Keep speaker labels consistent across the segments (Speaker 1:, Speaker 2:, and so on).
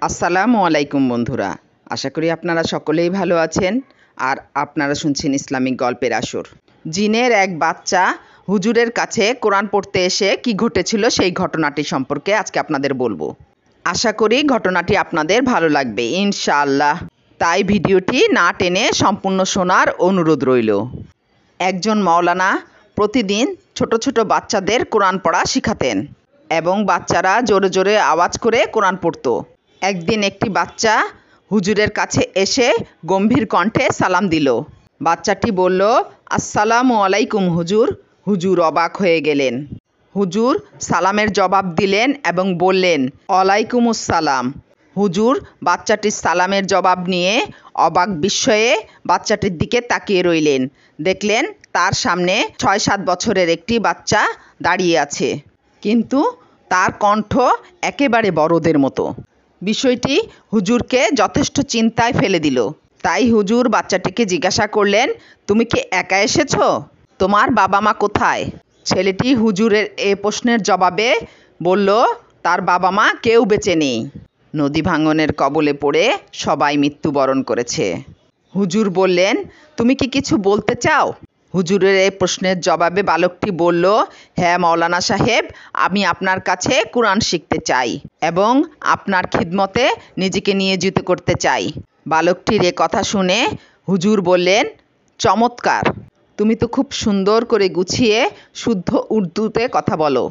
Speaker 1: আসসালামু আলাইকুম বন্ধুরা, আশা করি আপনারা সকলেই ভালো আছেন। আর আপনারা শুনছেন ইসলামিক গল্পের আসর। জিনের এক বাচ্চা হুজুরের কাছে কোরআন পড়তে এসে কি ঘটেছিল সেই ঘটনাটি সম্পর্কে আজকে আপনাদের বলবো। আশা করি ঘটনাটি আপনাদের ভালো লাগবে ইনশাআল্লাহ। তাই ভিডিওটি না টেনে সম্পূর্ণ শোনার অনুরোধ রইল। একজন মাওলানা প্রতিদিন ছোট ছোট বাচ্চাদের কোরআন পড়া শিখাতেন এবং বাচ্চারা জোরে জোরে আওয়াজ করে কোরআন পড়তো। একদিন একটি বাচ্চা হুজুরের কাছে এসে গম্ভীর কণ্ঠে সালাম দিল। বাচ্চাটি বলল, আসসালামু আলাইকুম হুজুর। হুজুর অবাক হয়ে গেলেন। হুজুর সালামের জবাব দিলেন এবং বললেন, ওয়ালাইকুম আসসালাম। হুজুর বাচ্চাটির সালামের জবাব নিয়ে অবাক বিস্ময়ে বাচ্চাটির দিকে তাকিয়ে রইলেন। দেখলেন তার সামনে ৬-৭ বছরের একটি বাচ্চা দাঁড়িয়ে আছে, কিন্তু তার কণ্ঠ একেবারে বড়দের মতো। বিষয়টি হুজুরকে যথেষ্ট চিন্তায় ফেলে দিল। তাই হুজুর বাচ্চাটিকে জিজ্ঞাসা করলেন, তুমি কি একা এসেছ? তোমার বাবা মা কোথায়? ছেলেটি হুজুরের এ প্রশ্নের জবাবে বলল, তার বাবা মা কেউ বেঁচে নেই। নদী ভাঙনের কবলে পড়ে সবাই মৃত্যুবরণ করেছে। হুজুর বললেন, তুমি কি কিছু বলতে চাও? হুজুরের এই প্রশ্নের জবাবে বালকটি বলল, হ্যাঁ মাওলানা সাহেব, আমি আপনার কাছে কোরআন শিখতে চাই এবং আপনার খিদমতে নিজেকে নিয়োজিত করতে চাই। বালকটির এ কথা শুনে হুজুর বললেন, চমৎকার, তুমি তো খুব সুন্দর করে গুছিয়ে শুদ্ধ উর্দুতে কথা বলো।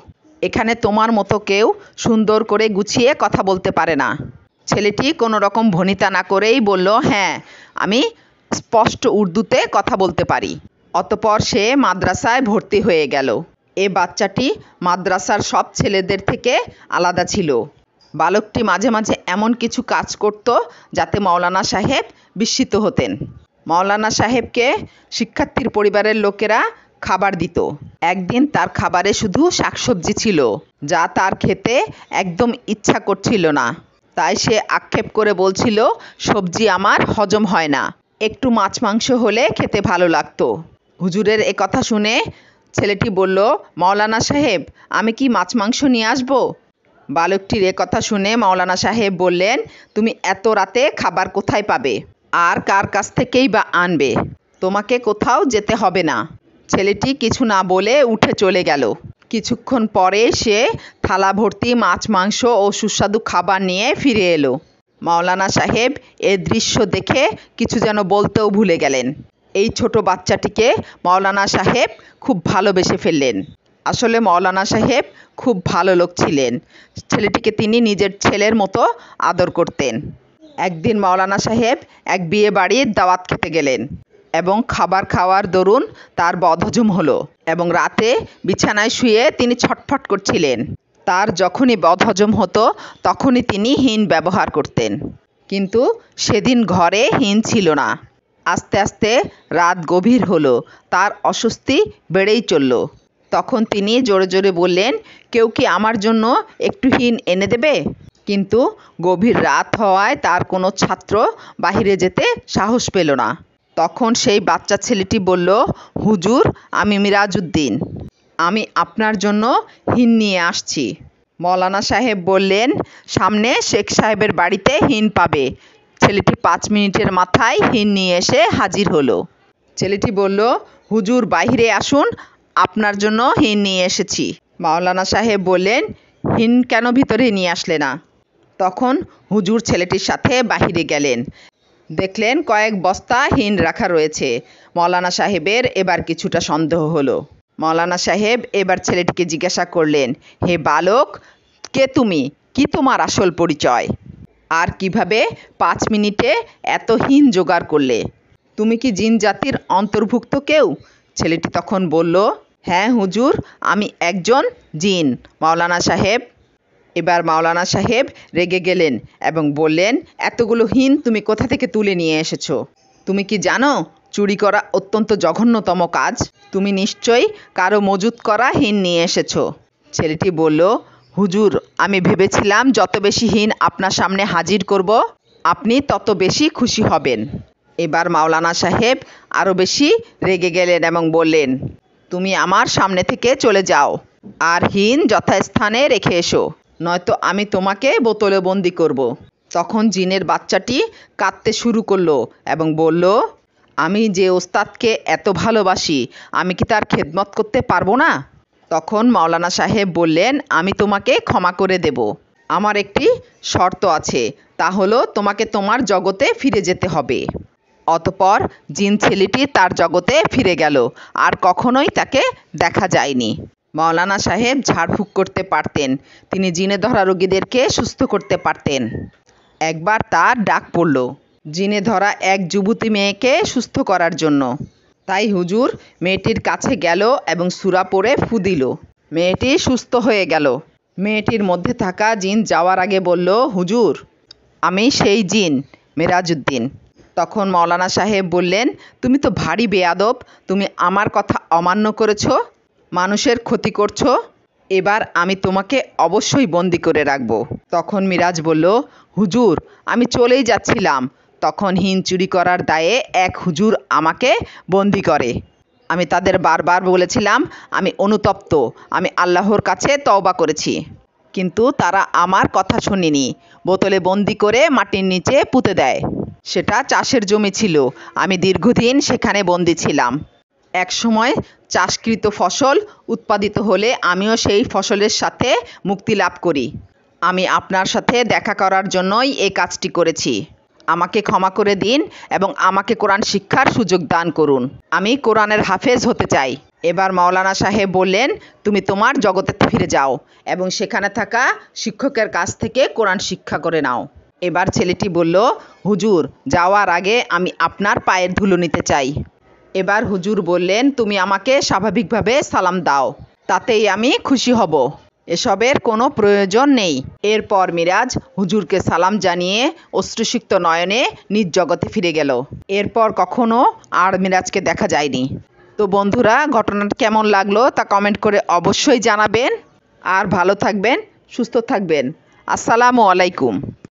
Speaker 1: এখানে তোমার মতো কেউ সুন্দর করে গুছিয়ে কথা বলতে পারে না। ছেলেটি কোনো রকম ভনিতা না করেই বলল, হ্যাঁ, আমি স্পষ্ট উর্দুতে কথা বলতে পারি। অতঃপর সে মাদ্রাসায় ভর্তি হয়ে গেল। এ বাচ্চাটি মাদ্রাসার সব ছেলেদের থেকে আলাদা ছিল। বালকটি মাঝে মাঝে এমন কিছু কাজ করত যাতে মাওলানা সাহেব বিস্মিত হতেন। মাওলানা সাহেবকে শিক্ষার্থীর পরিবারের লোকেরা খাবার দিত। একদিন তার খাবারে শুধু শাকসবজি ছিল, যা তার খেতে একদম ইচ্ছা করছিল না। তাই সে আক্ষেপ করে বলছিল, সবজি আমার হজম হয় না, একটু মাছ মাংস হলে খেতে ভালো লাগতো। হুজুরের এ কথা শুনে ছেলেটি বলল, মাওলানা সাহেব, আমি কি মাছ মাংস নিয়ে আসবো? বালকটির এ কথা শুনে মাওলানা সাহেব বললেন, তুমি এত রাতে খাবার কোথায় পাবে আর কার কাছ থেকেই বা আনবে? তোমাকে কোথাও যেতে হবে না। ছেলেটি কিছু না বলে উঠে চলে গেল। কিছুক্ষণ পরে সে থালা ভর্তি মাছ মাংস ও সুস্বাদু খাবার নিয়ে ফিরে এলো। মাওলানা সাহেব এ দৃশ্য দেখে কিছু যেন বলতেও ভুলে গেলেন। এই ছোট বাচ্চাটিকে মাওলানা সাহেব খুব ভালোবেসে ফেললেন। আসলে মাওলানা সাহেব খুব ভালো লোক ছিলেন। ছেলেটিকে তিনি নিজের ছেলের মতো আদর করতেন। একদিন মাওলানা সাহেব এক বিয়ে বাড়ির দাওয়াত খেতে গেলেন এবং খাবার খাওয়ার দরুন তার বদহজম হলো এবং রাতে বিছানায় শুয়ে তিনি ছটফট করছিলেন। তার যখনই বদহজম হতো তখনই তিনি হিন ব্যবহার করতেন, কিন্তু সেদিন ঘরে হিন ছিল না। আস্তে আস্তে রাত গভীর হলো, তার অস্বস্তি বেড়েই চলল। তখন তিনি জোরে জোরে বললেন, কেউ কি আমার জন্য একটু হিন এনে দেবে? কিন্তু গভীর রাত হওয়ায় তার কোনো ছাত্র বাহিরে যেতে সাহস পেল না। তখন সেই বাচ্চা ছেলেটি বলল, হুজুর, আমি মিরাজউদ্দিন, আমি আপনার জন্য হিন নিয়ে আসছি। মাওলানা সাহেব বললেন, সামনে শেখ সাহেবের বাড়িতে হিন পাবে। ছেলেটি 5 মিনিটের মাথায় হিন নিয়ে এসে হাজির হলো। ছেলেটি বলল, হুজুর বাহিরে আসুন, আপনার জন্য হিন নিয়ে এসেছি। মাওলানা সাহেব বললেন, হিন কেন ভিতরে নিয়ে আসলে না? তখন হুজুর ছেলেটির সাথে বাহিরে গেলেন। দেখলেন কয়েক বস্তা হিন রাখা রয়েছে। মাওলানা সাহেবের এবার কিছুটা সন্দেহ হলো। মাওলানা সাহেব এবার ছেলেটিকে জিজ্ঞাসা করলেন, হে বালক, কে তুমি? কি তোমার আসল পরিচয়? আর কিভাবে 5 মিনিটে এত হিন জোগাড় করলে? তুমি কি জিন জাতির অন্তর্ভুক্ত কেউ? ছেলেটি তখন বলল, হ্যাঁ হুজুর, আমি একজন জিন। মাওলানা সাহেব এবার মাওলানা সাহেব রেগে গেলেন এবং বললেন, এতগুলো হিন তুমি কোথা থেকে তুলে নিয়ে এসেছো? তুমি কি জানো চুরি করা অত্যন্ত জঘন্যতম কাজ? তুমি নিশ্চয়ই কারো মজুত করা হিন নিয়ে এসেছো। ছেলেটি বলল, হুজুর, আমি ভেবেছিলাম যত বেশি হিন আপনার সামনে হাজির করব, আপনি তত বেশি খুশি হবেন। এবার মাওলানা সাহেব আরও বেশি রেগে গেলেন এবং বললেন, তুমি আমার সামনে থেকে চলে যাও আর হিন যথাস্থানে রেখে এসো, নয়তো আমি তোমাকে বোতলে বন্দি করব। তখন জিনের বাচ্চাটি কাঁদতে শুরু করলো এবং বলল, আমি যে ওস্তাদকে এত ভালোবাসি, আমি কি তার খেদমত করতে পারবো না? তখন মাওলানা সাহেব বললেন, আমি তোমাকে ক্ষমা করে দেব। আমার একটি শর্ত আছে, তা হলো তোমাকে তোমার জগতে ফিরে যেতে হবে। অতঃপর জিন ছেলেটি তার জগতে ফিরে গেল, আর কখনোই তাকে দেখা যায়নি। মাওলানা সাহেব ঝাড়ফুঁক করতে পারতেন, তিনি জিনে ধরা রোগীদেরকে সুস্থ করতে পারতেন। একবার তার ডাক পড়ল জিনে ধরা এক যুবতী মেয়েকে সুস্থ করার জন্য। তাই হুজুর মেয়েটির কাছে গেল এবং সূরা পড়ে ফু দিল। মেয়েটি সুস্থ হয়ে গেল। মেয়েটির মধ্যে থাকা জিন যাওয়ার আগে বলল, হুজুর, আমি সেই জিন মেরাজউদ্দিন। তখন মাওলানা সাহেব বললেন, তুমি তো ভারী বেয়াদব, তুমি আমার কথা অমান্য করেছ, মানুষের ক্ষতি করছো, এবার আমি তোমাকে অবশ্যই বন্দি করে রাখব। তখন মিরাজ বলল, হুজুর, আমি চলেই যাচ্ছিলাম, তখন হিন চুরি করার দায়ে এক হুজুর আমাকে বন্দি করে। আমি তাদের বারবার বলেছিলাম আমি অনুতপ্ত, আমি আল্লাহর কাছে তওবা করেছি, কিন্তু তারা আমার কথা শোনেনি, বোতলে বন্দি করে মাটির নিচে পুঁতে দেয়। সেটা চাষের জমি ছিল, আমি দীর্ঘদিন সেখানে বন্দি ছিলাম। এক সময় চাষকৃত ফসল উৎপাদিত হলে আমিও সেই ফসলের সাথে মুক্তি লাভ করি। আমি আপনার সাথে দেখা করার জন্যই এই কাজটি করেছি। আমাকে ক্ষমা করে দিন এবং আমাকে কোরআন শিক্ষার সুযোগ দান করুন। আমি কোরআনের হাফেজ হতে চাই। এবার মাওলানা সাহেব বললেন, তুমি তোমার জগতে ফিরে যাও এবং সেখানে থাকা শিক্ষকের কাছ থেকে কোরআন শিক্ষা করে নাও। এবার ছেলেটি বলল, হুজুর, যাওয়ার আগে আমি আপনার পায়ের ধুলো নিতে চাই। এবার হুজুর বললেন, তুমি আমাকে স্বাভাবিকভাবে সালাম দাও, তাতেই আমি খুশি হব, এসবের কোনো প্রয়োজন নেই। এরপর মিরাজ হুজুরকে সালাম জানিয়ে অশ্রুসিক্ত নয়নে নিজ জগতে ফিরে গেল। এরপর কখনো আর মিরাজকে দেখা যায়নি। তো বন্ধুরা, ঘটনাটা কেমন লাগলো তা কমেন্ট করে অবশ্যই জানাবেন। আর ভালো থাকবেন, সুস্থ থাকবেন। আসসালামু আলাইকুম।